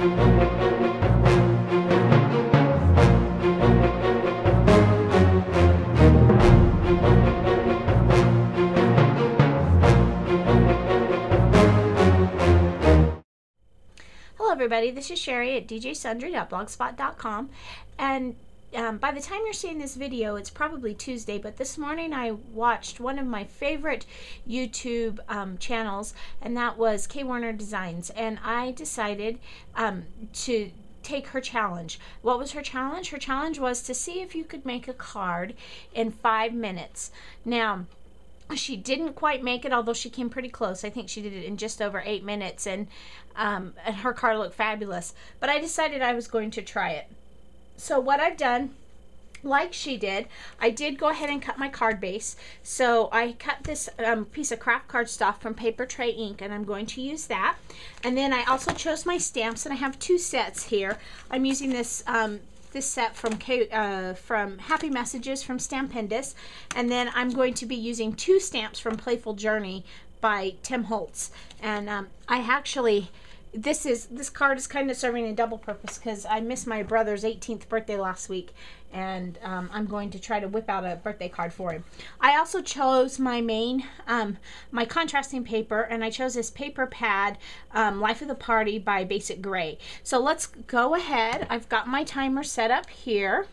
Hello everybody, this is Sherry at djsundry.blogspot.com, and by the time you're seeing this video, it's probably Tuesday, but this morning I watched one of my favorite YouTube channels, and that was Kay Warner Designs, and I decided to take her challenge. What was her challenge? Her challenge was to see if you could make a card in 5 minutes. Now, she didn't quite make it, although she came pretty close. I think she did it in just over 8 minutes, and her card looked fabulous. But I decided I was going to try it. So what I've done, like she did, I did go ahead and cut my card base. So I cut this piece of craft cardstock from Paper Tray Ink, and I'm going to use that. And then I also chose my stamps, and I have 2 sets here. I'm using this this set from Happy Messages from Stampendous, and then I'm going to be using 2 stamps from Playful Journey by Tim Holtz. And I actually, this card is kind of serving a double purpose because I missed my brother's 18th birthday last week, and I'm going to try to whip out a birthday card for him. I also chose my main, my contrasting paper, and I chose this paper pad, Life of the Party by Basic Gray. So let's go ahead. I've got my timer set up here,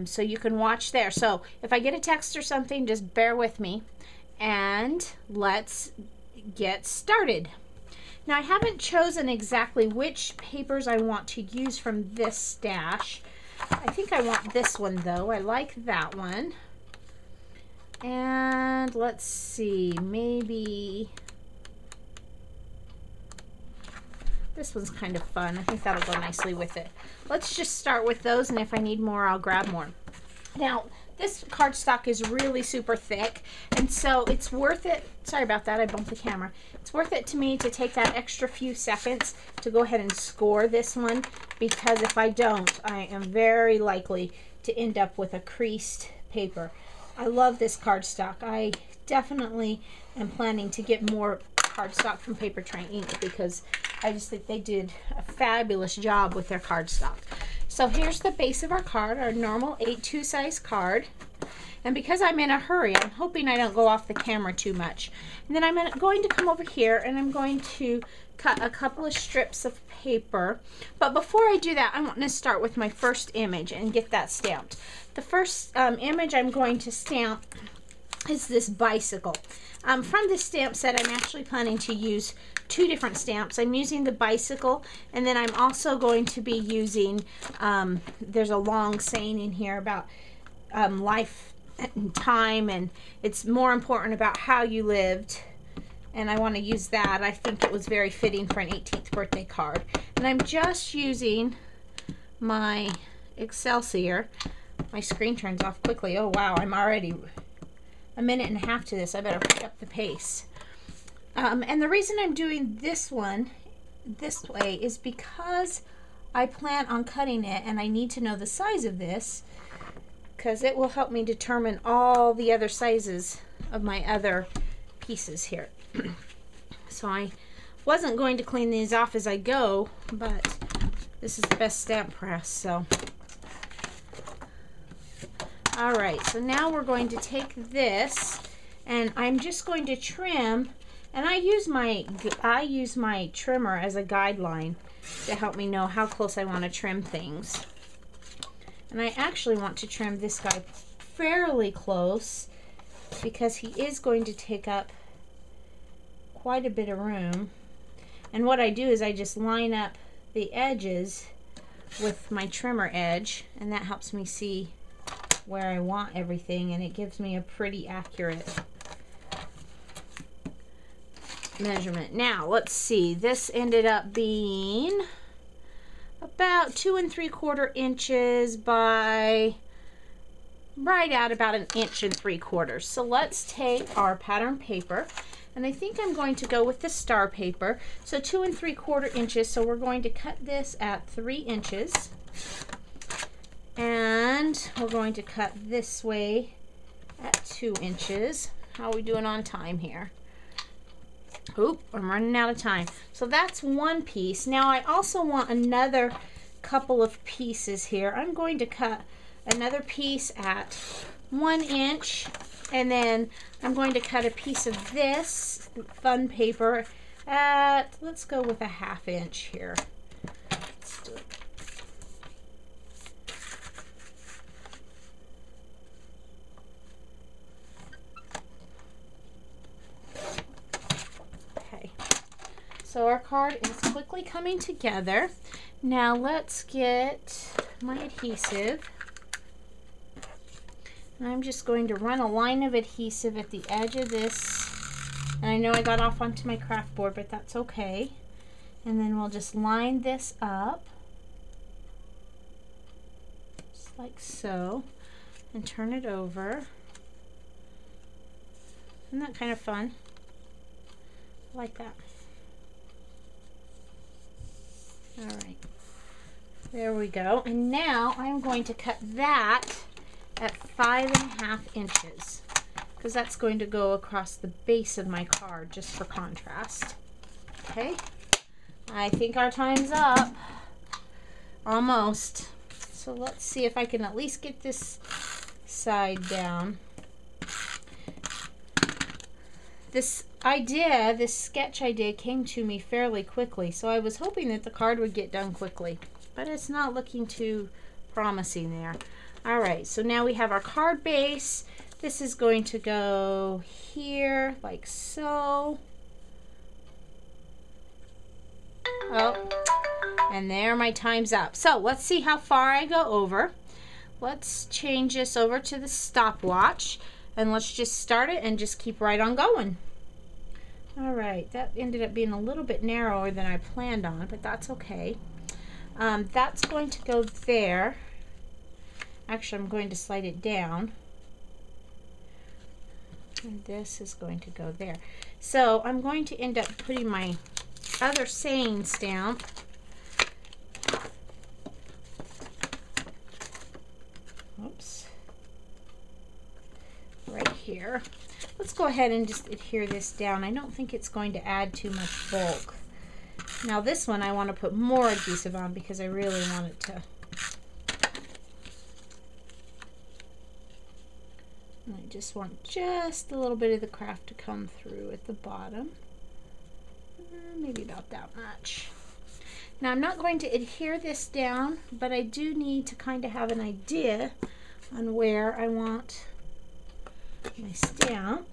so you can watch there. So if I get a text or something, just bear with me, and let's get started. Now, I haven't chosen exactly which papers I want to use from this stash. I think I want this one, though. I like that one. And let's see, maybe this one's kind of fun. I think that'll go nicely with it. Let's just start with those, and if I need more, I'll grab more. Now, this cardstock is really super thick, and so it's worth it. Sorry about that, I bumped the camera. It's worth it to me to take that extra few seconds to go ahead and score this one, because if I don't, I am very likely to end up with a creased paper. I love this cardstock. I definitely am planning to get more cardstock from Paper Tray Ink because I just think they did a fabulous job with their cardstock. So here's the base of our card, our normal 8-2 size card. And because I'm in a hurry, I'm hoping I don't go off the camera too much. And then I'm going to come over here and I'm going to cut a couple of strips of paper. But before I do that, I want to start with my first image and get that stamped. The first image I'm going to stamp is this bicycle. From this stamp set, I'm actually planning to use 2 different stamps. I'm using the bicycle, and then I'm also going to be using, there's a long saying in here about life and time, and it's more important about how you lived, and I want to use that. I think it was very fitting for an 18th birthday card. And I'm just using my Excelsior. My screen turns off quickly. Oh wow, I'm already a minute and a half to this. I better pick up the pace. And the reason I'm doing this one this way is because I plan on cutting it, and I need to know the size of this because it will help me determine all the other sizes of my other pieces here. So I wasn't going to clean these off as I go, but this is the best stamp press, so. All right, so now we're going to take this, and I'm just going to trim, and I use my trimmer as a guideline to help me know how close I want to trim things. And I actually want to trim this guy fairly close because he is going to take up quite a bit of room. And what I do is I just line up the edges with my trimmer edge, and that helps me see where I want everything, and it gives me a pretty accurate measurement. Now let's see, this ended up being about 2 3/4 inches by right at about 1 3/4 inches. So let's take our pattern paper, and I think I'm going to go with the star paper. So 2 3/4 inches, so we're going to cut this at 3 inches. And we're going to cut this way at 2 inches. How are we doing on time here? Oop, I'm running out of time. So that's one piece. Now I also want another couple of pieces here. I'm going to cut another piece at 1 inch, and then I'm going to cut a piece of this fun paper at, let's go with a 1/2 inch here. Let's do it. Okay, so our card is quickly coming together. Now let's get my adhesive. And I'm just going to run a line of adhesive at the edge of this. And I know I got off onto my craft board, but that's okay. And then we'll just line this up, just like so, and turn it over. Isn't that kind of fun? I like that. All right, there we go. And now I'm going to cut that at 5.5 inches, because that's going to go across the base of my card just for contrast. Okay, I think our time's up. Almost. So let's see if I can at least get this side down. This idea, this sketch idea came to me fairly quickly, so I was hoping that the card would get done quickly, but it's not looking too promising there. All right, so now we have our card base. This is going to go here, like so. Oh, and there my time's up. So let's see how far I go over. Let's change this over to the stopwatch, and let's just start it and just keep right on going. All right, that ended up being a little bit narrower than I planned on, but that's okay. That's going to go there. Actually, I'm going to slide it down. And this is going to go there. So I'm going to end up putting my other saying stamp right here. Let's go ahead and just adhere this down. I don't think it's going to add too much bulk. Now this one I want to put more adhesive on because I really want it to. And I just want just a little bit of the craft to come through at the bottom. Maybe about that much. Now I'm not going to adhere this down, but I do need to kind of have an idea on where I want my stamp.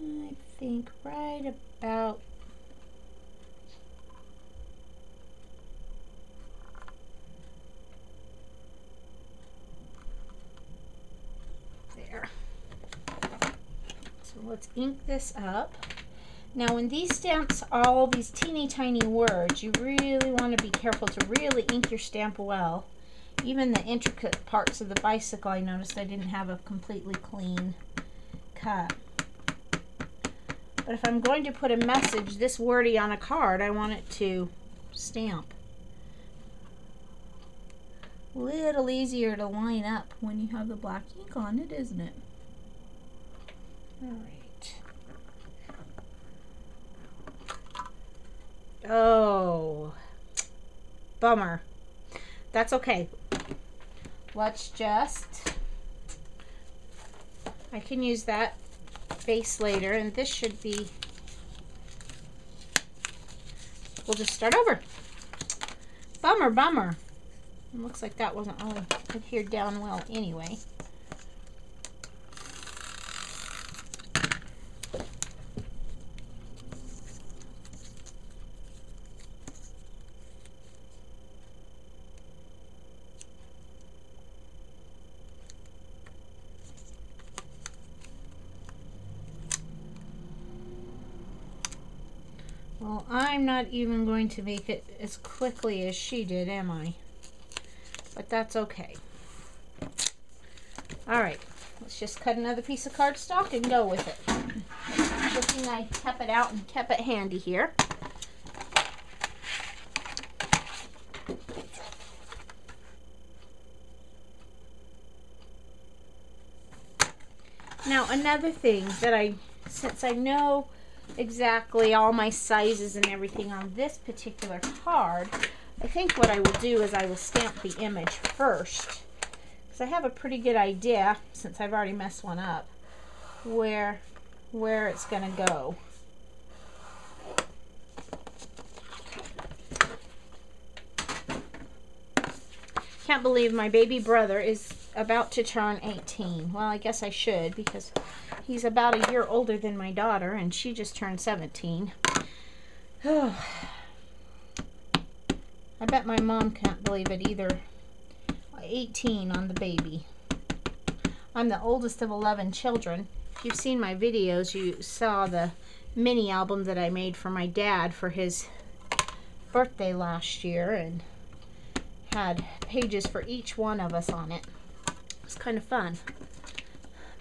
I think right about there. So let's ink this up. Now when these stamps are all these teeny tiny words, you really want to be careful to really ink your stamp well. Even the intricate parts of the bicycle, I noticed I didn't have a completely clean cut. But if I'm going to put a message this wordy on a card, I want it to stamp. A little easier to line up when you have the black ink on it, isn't it? All right. Oh, bummer. That's okay. Let's just, I can use that base later, and this should be, we'll just start over. Bummer, bummer. It looks like that wasn't really adhered down well anyway. Well, I'm not even going to make it as quickly as she did, am I? But that's okay. All right, let's just cut another piece of cardstock and go with it. Good thing I kept it out and kept it handy here. Now another thing that since I know exactly all my sizes and everything on this particular card, I think what I will do is I will stamp the image first, because I have a pretty good idea, since I've already messed one up, where it's going to go. Can't believe my baby brother is about to turn 18. Well, I guess I should, because he's about a year older than my daughter, and she just turned 17. Oh. I bet my mom can't believe it either. 18 on the baby. I'm the oldest of 11 children. If you've seen my videos, you saw the mini album that I made for my dad for his birthday last year, and had pages for each one of us on it. It's kind of fun.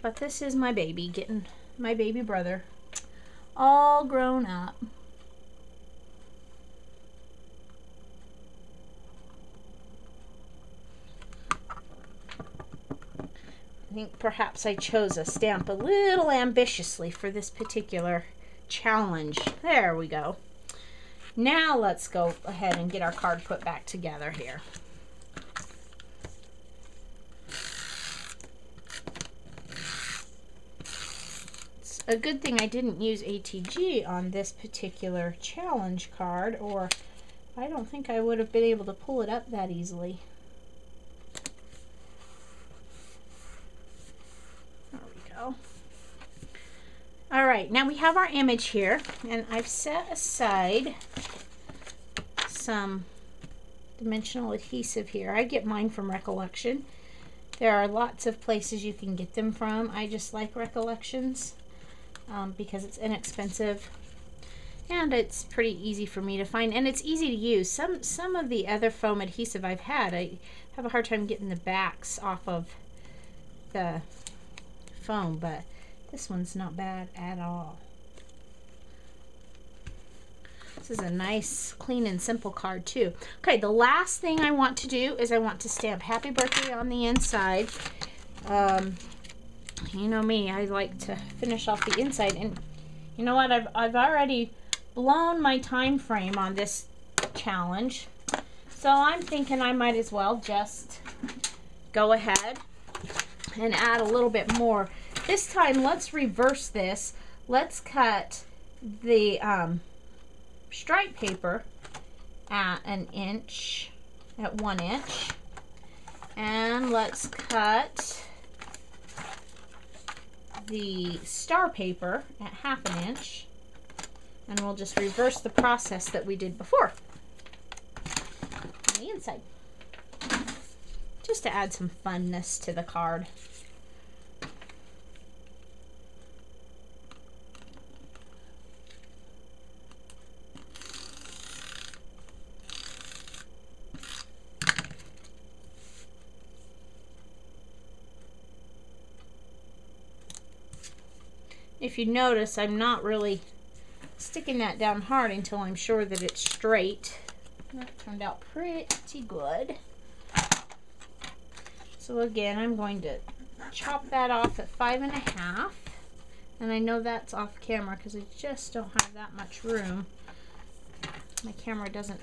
But this is my baby, getting my baby brother all grown up. I think perhaps I chose a stamp a little ambitiously for this particular challenge. There we go. Now let's go ahead and get our card put back together here. It's a good thing I didn't use ATG on this particular challenge card, or I don't think I would have been able to pull it up that easily. There we go. All right, now we have our image here, and I've set aside some dimensional adhesive here. I get mine from Recollection. There are lots of places you can get them from. I just like Recollections because it's inexpensive and it's pretty easy for me to find, and it's easy to use. Some of the other foam adhesive I've had, I have a hard time getting the backs off of the foam, but this one's not bad at all. This is a nice, clean and simple card too. Okay, the last thing I want to do is I want to stamp Happy Birthday on the inside. You know me, I like to finish off the inside, and you know what? I've already blown my time frame on this challenge, so I'm thinking I might as well just go ahead and add a little bit more. This time, let's reverse this. Let's cut the stripe paper at 1 inch, and let's cut the star paper at 1/2 inch, and we'll just reverse the process that we did before on the inside, just to add some funness to the card. If you notice, I'm not really sticking that down hard until I'm sure that it's straight. That turned out pretty good. So again, I'm going to chop that off at 5 1/2. And I know that's off camera because I just don't have that much room. My camera doesn't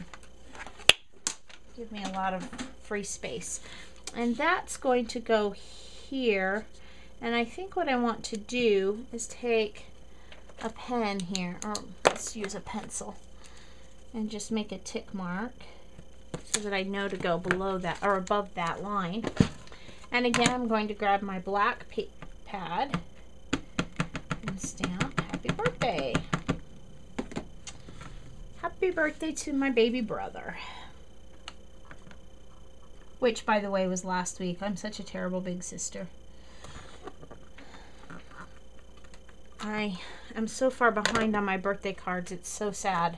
give me a lot of free space. And that's going to go here. And I think what I want to do is take a pen here, or let's use a pencil, and just make a tick mark so that I know to go below that or above that line. And again, I'm going to grab my black pad and stamp Happy Birthday. Happy birthday to my baby brother. Which, by the way, was last week. I'm such a terrible big sister. I am so far behind on my birthday cards, it's so sad.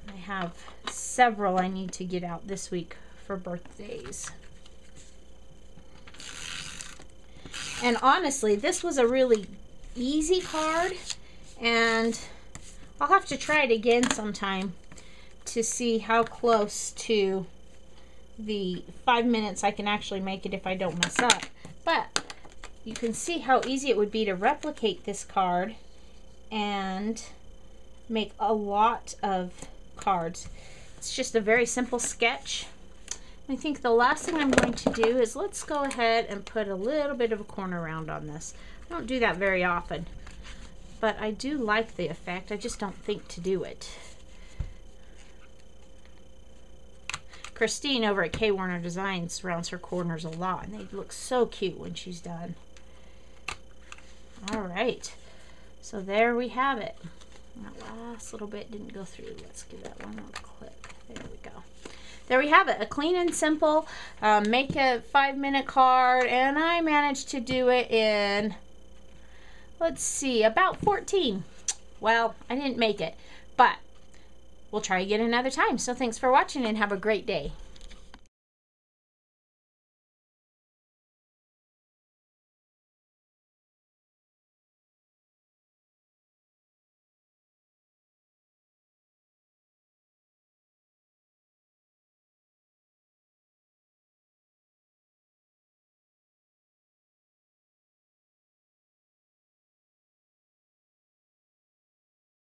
I have several I need to get out this week for birthdays. And honestly, this was a really easy card, and I'll have to try it again sometime to see how close to the 5 minutes I can actually make it if I don't mess up. But you can see how easy it would be to replicate this card and make a lot of cards. It's just a very simple sketch. I think the last thing I'm going to do is let's go ahead and put a little bit of a corner round on this. I don't do that very often, but I do like the effect. I just don't think to do it. Christine over at K Warner Designs rounds her corners a lot, and they look so cute when she's done. All right, so there we have it. That last little bit didn't go through. Let's give that one more click. There we go. There we have it, a clean and simple make a 5-minute card, and I managed to do it in, let's see, about 14. Well, I didn't make it, but we'll try again another time. So thanks for watching and have a great day.